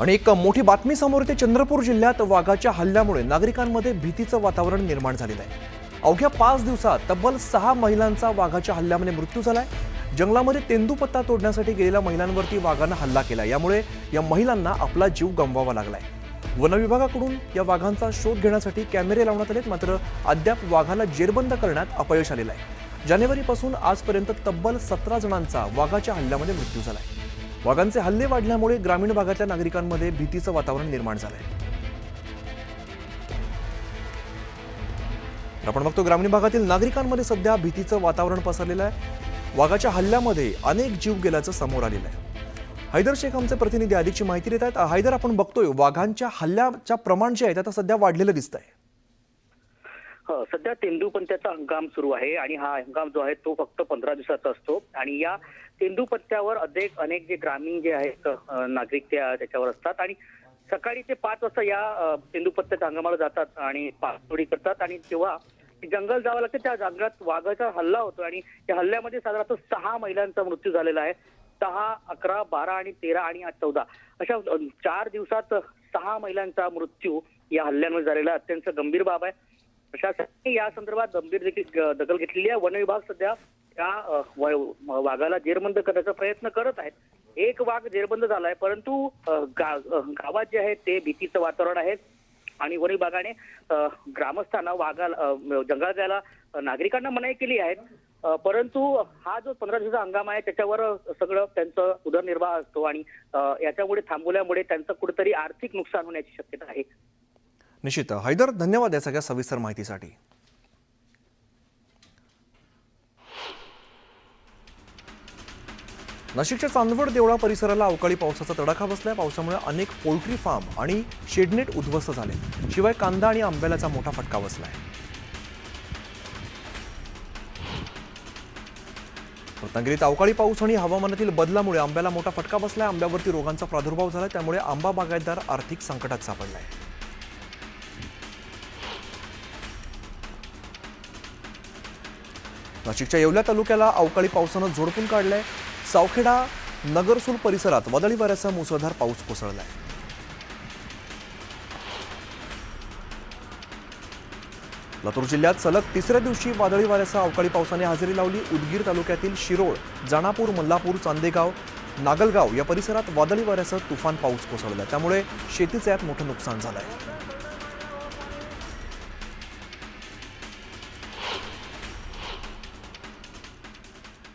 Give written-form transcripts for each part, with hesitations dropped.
आणि एक मोठी बातमी समोर येते. चंद्रपूर जिल्ह्यात वाघाच्या हल्ल्यामुळे नागरिकांमध्ये भीतीचं वातावरण निर्माण झालेलं आहे. अवघ्या 5 दिवसात तब्बल 6 महिलांचा वाघाच्या हल्ल्यामध्ये मृत्यू झालाय. जंगलामध्ये तेंदूपत्ता तोडण्यासाठी गेलेल्या महिलांवरती वाघानं हल्ला केला. यामुळे या महिलांना आपला जीव गमवावा लागलाय. वन विभागाकडून या वाघांचा शोध घेण्यासाठी कॅमेरे लावण्यात आलेत, मात्र अद्याप वाघाला जेरबंद करण्यात अपयश आलेलं आहे. जानेवारीपासून आजपर्यंत तब्बल 17 जणांचा वाघाच्या हल्ल्यामध्ये मृत्यू झालाय. वाघांचे हल्ले वाढल्यामुळे ग्रामीण भागातल्या नागरिकांमध्ये भीतीचं वातावरण निर्माण झालंय. आपण बघतो ग्रामीण भागातील नागरिकांमध्ये सध्या भीतीचं वातावरण पसरलेलं आहे. वाघाच्या हल्ल्यामध्ये अनेक जीव गेल्याचं समोर आलेलं आहे. हैदर शेख आमचे प्रतिनिधी अधिकची माहिती देत आहेत. हैदर, आपण बघतोय वाघांच्या हल्ल्याच्या प्रमाण जे आहे आता सध्या वाढलेलं दिसतंय. सध्या तेंदूपत्त्याचा हंगाम सुरू आहे आणि हा हंगाम जो आहे तो फक्त 15 दिवसाचा असतो आणि या तेंदूपत्त्यावर अनेक जे ग्रामीण जे आहेत नागरिक त्याच्यावर असतात आणि सकाळी ते 5 वाजता या तेंदूपत्त्याच्या हंगामाला जातात आणि पाणतोडी करतात आणि तेव्हा जंगल जावं लागतं. त्या जंगलात वाघाचा हल्ला होतो आणि या हल्ल्यामध्ये साधारणतः 6 महिलांचा मृत्यू झालेला आहे. 10, 11, 12 आणि 13 आणि 14 अशा 4 दिवसात 6 महिलांचा मृत्यू या हल्ल्यामध्ये झालेला अत्यंत गंभीर बाब आहे. प्रशासनाने या संदर्भात गंभीर दखल घेतलेली आहे. वन विभाग सध्या त्या वाघाला जेरबंद करण्याचा प्रयत्न करत आहेत. एक वाघ जेरबंद झालाय, परंतु गावात जे आहे ते भीतीचं वातावरण आहे आणि वन विभागाने ग्रामस्थांना वाघाला जंगलात जायला नागरिकांना मनाई केली आहे. परंतु हा जो 15 दिवसाचा हंगाम आहे त्याच्यावर सगळं त्यांचं उदरनिर्वाह असतो आणि याच्यामुळे थांबवल्यामुळे त्यांचं कुठेतरी आर्थिक नुकसान होण्याची शक्यता आहे. निश्चित. हैदर, धन्यवाद या सगळ्या सविस्तर माहितीसाठी. नाशिकच्या चांदवड देवळा परिसराला अवकाळी पावसाचा तडाखा बसलाय. पावसामुळे अनेक पोल्ट्री फार्म आणि शेडनेट उद्ध्वस्त झाले. शिवाय कांदा आणि आंब्याचा मोठा फटका बसलाय. रत्नागिरीत अवकाळी पाऊस आणि हवामानातील बदलामुळे आंब्याला मोठा फटका बसलाय. आंब्यावरती रोगांचा प्रादुर्भाव झालाय, त्यामुळे आंबा बागायतदार आर्थिक संकटात सापडलाय. नाशिकच्या येवला तालुक्याला अवकाळी पावसानं झोडपून काढलंय. सावखेडा नगरसूल परिसरात वादळी वाऱ्यासह मुसळधार पाऊस कोसळलाय. लातूर जिल्ह्यात सलग 3ऱ्या दिवशी वादळी वाऱ्यासह अवकाळी पावसाने हजेरी लावली. उदगीर तालुक्यातील शिरोळ, जाणापूर, मल्लापूर, चांदेगाव, नागलगाव या परिसरात वादळी वाऱ्यासह तुफान पाऊस कोसळला. त्यामुळे शेतीचे यात मोठं नुकसान झालंय.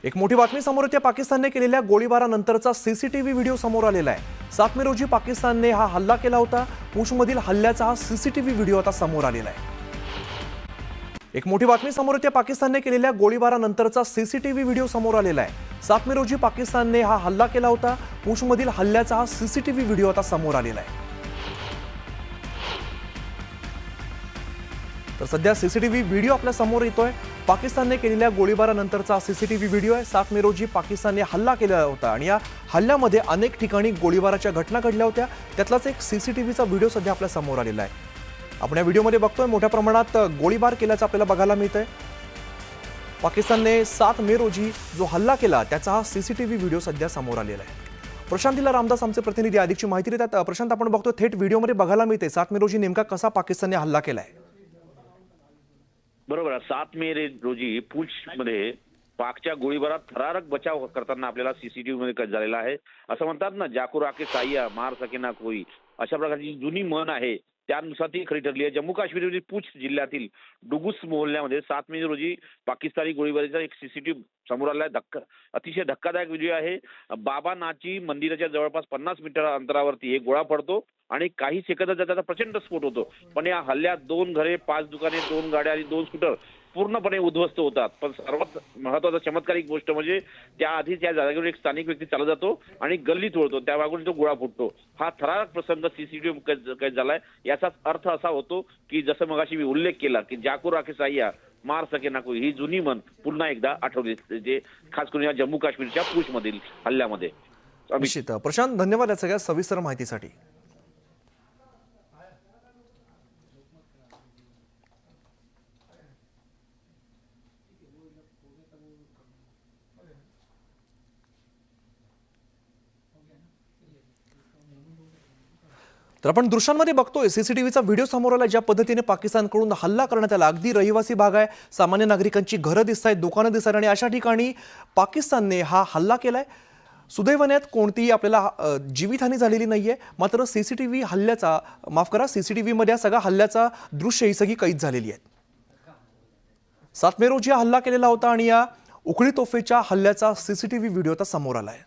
एक मोठी बातमी समोर येते. पाकिस्तानने केलेल्या गोळीबारानंतरचा सीसीटीव्ही व्हिडिओ समोर आलेला आहे. 7 मे रोजी पाकिस्तानने हा हल्ला केला होता. पूंछमधील हल्ल्याचा हा सीसीटीव्ही व्हिडिओ आता समोर आलेला आहे. एक मोठी बातमी समोर येते. पाकिस्तानने केलेल्या गोळीबारानंतरचा सीसीटीव्ही व्हिडिओ समोर आलेला आहे. 7 मे रोजी पाकिस्तानने हा हल्ला केला होता. पूंछमधील हल्ल्याचा हा सीसीटीव्ही व्हिडिओ आता समोर आलेला आहे. तर सध्या सीसीटीव्ही व्हिडिओ आपल्या समोर येतोय. पाकिस्तानने केलेल्या गोळीबारानंतरचा सीसीटीव्ही व्हिडिओ आहे. 7 मे रोजी पाकिस्तानने हल्ला केला होता आणि या हल्ल्यामध्ये अनेक ठिकाणी गोळीबाराच्या घटना घडल्या होत्या. त्यातलाच एक सीसीटीव्हीचा व्हिडिओ सध्या आपल्या समोर आलेला आहे. आपण या व्हिडिओमध्ये बघतोय मोठ्या प्रमाणात गोळीबार केल्याचं आपल्याला बघायला मिळतंय. पाकिस्तानने 7 मे रोजी जो हल्ला केला त्याचा हा सीसीटीव्ही व्हिडिओ सध्या समोर आलेला आहे. प्रशांतीला रामदास आमचे प्रतिनिधी अधिकची माहिती देतात. प्रशांत, आपण बघतोय थेट व्हिडिओमध्ये बघायला मिळते 7 मे रोजी नेमका कसा पाकिस्तानने हल्ला केलाय. बरोबर. 7 मे रोजी पूंछमध्ये पाकच्या गोळीबारात थरारक बचाव करताना आपल्याला सीसीटीव्ही मध्ये कैद झालेला आहे. असं म्हणतात ना, जाकू राके साहिया मार सके ना कोई, अशा प्रकारची जुनी म्हण आहे, त्यानुसार ती खरी ठरली आहे. जम्मू काश्मीरमधील पूंछ जिल्ह्यातील डुगुस मोहल्ल्यामध्ये 7 मे रोजी पाकिस्तानी गोळीबाराचा एक सीसीटीव्ही समोर आलाय. अतिशय धक्कादायक व्हिडिओ आहे. बाबा नाची मंदिराच्या जवळपास 50 मीटर अंतरावरती एक गोळा पडतो आणि काही सेकंदात त्याचा प्रचंड स्फोट होतो. पण या हल्ल्यात 2 घरे, 5 दुकाने, 2 गाड्या आणि 2 स्कूटर पूर्णपणे उद्ध्वस्त होतात. पण सर्वात महत्वाचा चमत्कारिक गोष्ट म्हणजे त्याआधी त्या जागेवर एक स्थानिक व्यक्ती चालत जातो आणि गल्ली तोडतो, त्या मागून तो गोळा फुटतो. हा थरारक प्रसंग सीसीटीव्ही कैद झालाय. याचाच अर्थ असा होतो की जसं मगाशी मी उल्लेख केला की जाकू राखे साहिया मार सके ना कोई, ही जुनी म्हण पुन्हा एकदा आठवली, जे खास करून या जम्मू काश्मीरच्या पूंछ मधील हल्ल्यामध्ये. निश्चित. प्रशांत, धन्यवाद या सगळ्या सविस्तर माहितीसाठी. तर आपण दृश्यांमध्ये बघतोय सीसीटीव्हीचा व्हिडिओ समोर आला, ज्या पद्धतीने पाकिस्तानकडून हल्ला करण्यात आला. अगदी रहिवासी भाग आहे, सामान्य नागरिकांची घरं दिसत आहेत, दुकानं दिसत आहेत आणि अशा ठिकाणी पाकिस्तानने हा हल्ला केलाय. सुदैवाने यात कोणतीही आपल्याला जीवितहानी झालेली नाहीये. मात्र सीसीटीव्ही हल्ल्याचा माफ करा सीसीटीव्हीमध्ये सगळ्या हल्ल्याचा दृश्य ही सगळी कैद झालेली आहेत. 7 मे रोजी हा हल्ला केलेला होता आणि या उखळी तोफेच्या हल्ल्याचा सीसीटीव्ही व्हिडिओ आता समोर आलाय.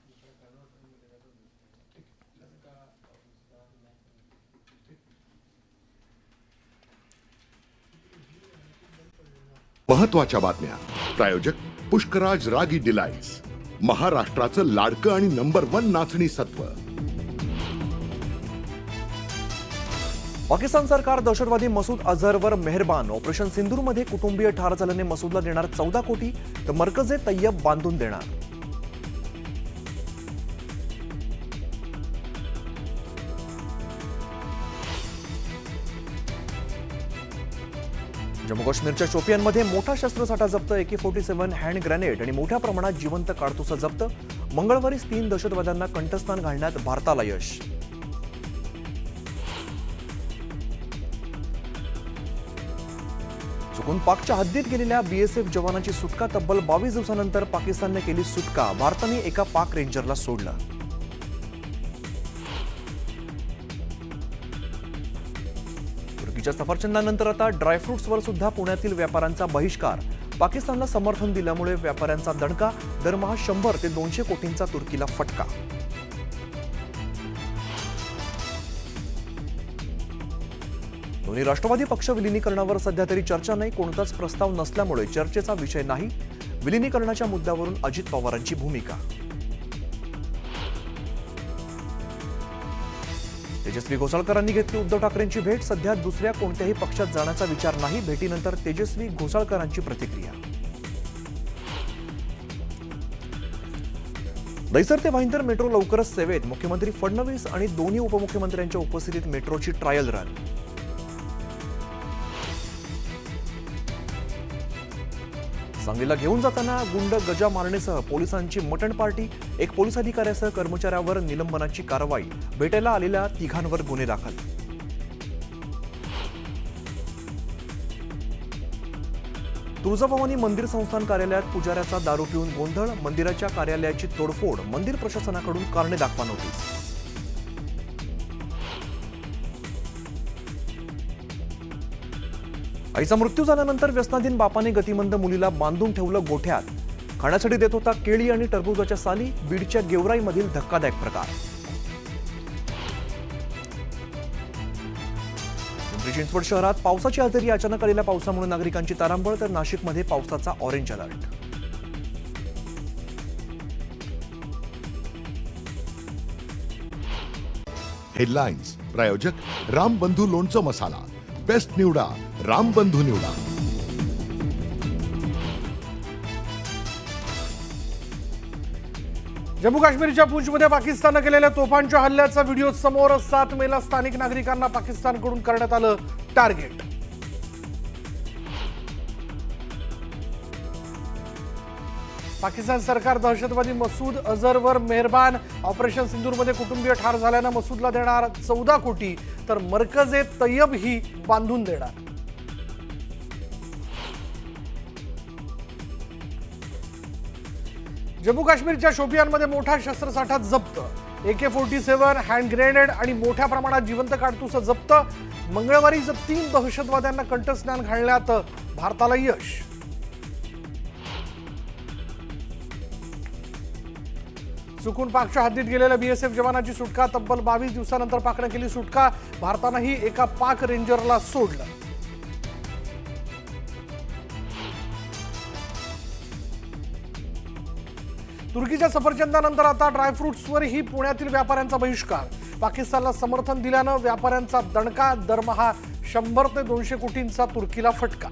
महत्त्वाच्या बातम्या. प्रायोजक पुष्कराज रागी डिलाइट्स, महाराष्ट्राचं लाडकं आणि नंबर 1 नाचणी सत्व. पाकिस्तान सरकार दहशतवादी मसूद अझहरवर मेहरबान. ऑपरेशन सिंदूरमध्ये कुटुंबीय ठार झाल्याने मसूदला देणार 14 कोटी, तर मरकजे तय्यब बांधून देणार. जम्मू काश्मीरच्या शोपियानमध्ये मोठा शस्त्रसाठा जप्त. AK-47 हँड ग्रेनेड आणि मोठ्या प्रमाणात जिवंत काडतुसं जप्त. मंगळवारीच 3 दहशतवाद्यांना कंठस्नान घालण्यात भारताला यश. चुकून पाकच्या हद्दीत गेलेल्या BSF जवानाची सुटका. तब्बल 22 दिवसानंतर पाकिस्तानने केली सुटका. भारताने एका पाक रेंजरला सोडलं. तुर्कीच्या सफरचंदानंतर आता ड्रायफ्रुट्सवर सुद्धा पुण्यातील व्यापाऱ्यांचा बहिष्कार. पाकिस्तानला समर्थन दिल्यामुळे व्यापाऱ्यांचा दणका. दरमहा 100 ते 200 कोटींचा तुर्कीला फटका. दोन्ही राष्ट्रवादी पक्ष विलिनीकरणावर सध्या तरी चर्चा नाही. कोणताच प्रस्ताव नसल्यामुळे चर्चेचा विषय नाही. विलिनीकरणाच्या मुद्द्यावरून अजित पवारांची भूमिका. तेजस्वी घोसाळकरांनी घेतली उद्धव ठाकरेंची भेट. सध्या दुसऱ्या कोणत्याही पक्षात जाण्याचा विचार नाही. भेटीनंतर तेजस्वी घोसाळकरांची प्रतिक्रिया. दहिसर ते भाईंदर मेट्रो लवकरच सेवेत. मुख्यमंत्री फडणवीस आणि दोन्ही उपमुख्यमंत्र्यांच्या उपस्थितीत मेट्रोची ट्रायल रन. सांगलीला घेऊन जाताना गुंड गजा मारणेसह पोलिसांची मटण पार्टी. एक पोलीस अधिकाऱ्यासह कर्मचाऱ्यावर निलंबनाची कारवाई. भेटायला आलेल्या तिघांवर गुन्हे दाखल. तुळजाभवानी मंदिर संस्थान कार्यालयात पुजाऱ्याचा दारू पिऊन गोंधळ. मंदिराच्या कार्यालयाची तोडफोड. मंदिर प्रशासनाकडून कारणे दाखवा नोटीस. आईचा मृत्यू झाल्यानंतर व्यसनाधीन बापाने गतिमंद मुलीला बांधून ठेवलं गोठ्यात. खाण्यासाठी देत होता केळी आणि टरबूजाच्या साली. बीडच्या गेवराईमधील धक्कादायक प्रकार. पिंपरी चिंचवड शहरात पावसाची हजेरी. अचानक आलेल्या पावसामुळे नागरिकांची तारांबळ. तर नाशिकमध्ये पावसाचा ऑरेंज अलर्ट. हेडलाईन्स. प्रायोजक रामबंधू लोणचं मसाला. बेस्ट निवडा, रामबंधू निवडा. जम्मू काश्मीरच्या पूंछमध्ये पाकिस्ताननं केलेल्या तोफांच्या हल्ल्याचा व्हिडिओ समोर. 7 मेला स्थानिक नागरिकांना पाकिस्तानकडून करण्यात आलं टार्गेट. पाकिस्तान सरकार दहशतवादी मसूद अझहरवर मेहरबान. ऑपरेशन सिंदूरमध्ये कुटुंबीय ठार झाल्यानं मसूदला देणार 14 कोटी, तर मरकजे तय्यब ही बांधून देणार. जम्मू काश्मीरच्या शोपियानमध्ये मोठा शस्त्रसाठा जप्त. AK-47 हँड ग्रेनेड आणि मोठ्या प्रमाणात जिवंत काडतुसं जप्त. मंगळवारीच 3 दहशतवाद्यांना कंठस्नान घालण्यात भारताला यश. चुकून पाकच्या हद्दीत गेलेल्या BSF जवानाची सुटका. तब्बल 22 दिवसानंतर पाकनं केली सुटका. भारतानंही एका पाक रेंजरला सोडलं. तुर्कीच्या सफरचंदानंतर आता ड्रायफ्रुट्सवरही पुण्यातील व्यापाऱ्यांचा बहिष्कार. पाकिस्तानला समर्थन दिल्यानं व्यापाऱ्यांचा दणका. दरमहा 100 ते 200 कोटींचा तुर्कीला फटका.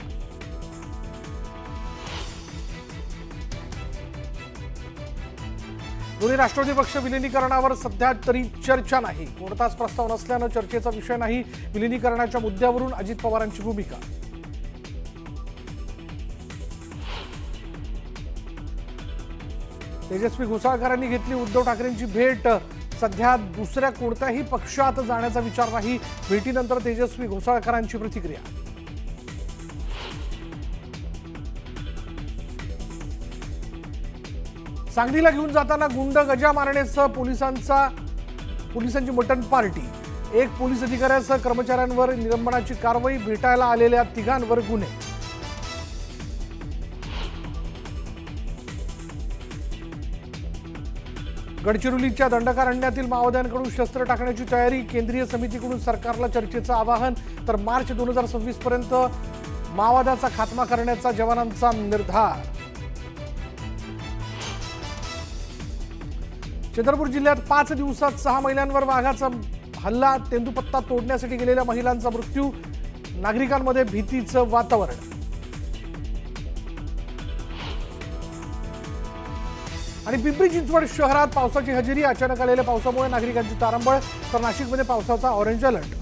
दोन्ही राष्ट्रवादी पक्ष विलिनीकरणावर सध्या तरी चर्चा नाही. कोणताच प्रस्ताव नसल्यानं चर्चेचा विषय नाही. विलिनीकरणाच्या मुद्द्यावरून अजित पवारांची भूमिका. तेजस्वी घोसाळकरांनी घेतली उद्धव ठाकरेंची भेट. सध्या दुसऱ्या कोणत्याही पक्षात जाण्याचा विचार नाही. भेटीनंतर तेजस्वी घोसाळकरांची प्रतिक्रिया. सांगलीला घेऊन जाताना गुंड गजा मारण्यासह पोलिसांची मटण पार्टी. एक पोलीस अधिकाऱ्यासह कर्मचाऱ्यांवर निलंबनाची कारवाई. भेटायला आलेल्या तिघांवर गुन्हे. गडचिरोलीच्या दंडकारण्यातील माओवाद्यांकडून शस्त्र टाकण्याची तयारी. केंद्रीय समितीकडून सरकारला चर्चेचं आवाहन. तर मार्च 2026 पर्यंत माओवादाचा खात्मा करण्याचा जवानांचा निर्धार. चंद्रपूर जिल्ह्यात 5 दिवसात 6 महिलांवर वाघाचा हल्ला. तेंदूपत्ता तोडण्यासाठी गेलेल्या महिलांचा मृत्यू. नागरिकांमध्ये भीतीचं वातावरण. आणि पिंपरी चिंचवड शहरात पावसाची हजेरी. अचानक आलेल्या पावसामुळे नागरिकांची तारांबळ. तर नाशिकमध्ये पावसाचा ऑरेंज अलर्ट.